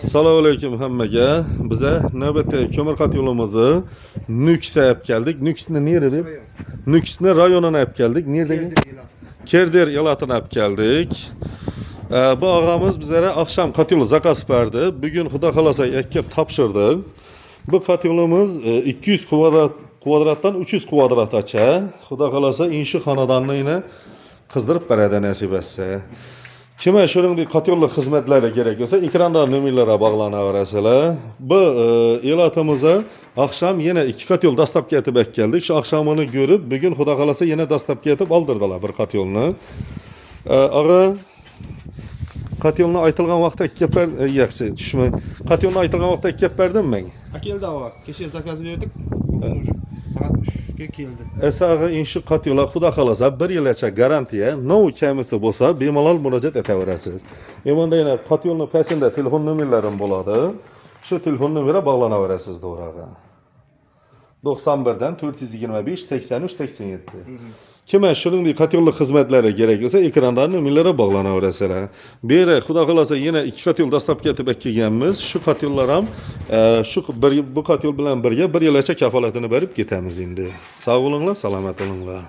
Assalomu alaykum hammaga. Bize navbatdagi ko'mir qat yo'limizni Nukusga olib keldik. Nukusni nerede deb? Nukusni rayonuna olib keldik. Nerede? Kerder elatına olib keldik. Bu ağamız bizlere akşam qat yo'li zakaz berdi. Bugün xudo xolasa ekib topshirdi. Bu qat yo'limiz 200 kvadratdan 300 kvadratgacha. Xudo xolasa inshi xonadonini qizdirib beradi nasib etsa. Kime şuningdek qatorli xizmatlari kerak bo'lsa, ekranda nomerlarga bog'lanaverasizlar. Bu elatimizni akşam yine iki qat yo'l dastlabki etib keldik. Shu akşamını görüp bugün xudo xolasa yine dastlabki etib oldirdilar bir qat yo'lni. Ağa qat yo'lni aytilgan vaqtda kepar yaxshi tushmay. Qat yo'lni aytilgan vaqtda kep berdim men. Keldi ava. Kecha zakaz berdik. Bugün saat 3'ga keldi. Esağı inşi qat yo'la xudo xolasa 1 yilgacha garantiya, nov kamisi bo'lsa, bemalol murojaat etaverasiz. Emonda yana qat yo'lning pastida telefon nomerlarim bo'ladi. Shu telefon nomeriga bog'lanaverasiz to'g'ri. 91dan 425 83 87. Kime shuningdek qat yo'lli xizmatlari kerak bo'lsa, ekranda nomerlarga bog'lanaverasizlar. Bu yerda xudo xolasa yana ikki qat yo'l dastlabki etib kelganmiz. Shu qat yo'llar ham bu qat yo'l bilan birga 1 yilgacha kafolatini berib ketamiz endi. Sog' bo'linglar, salomat bo'linglar.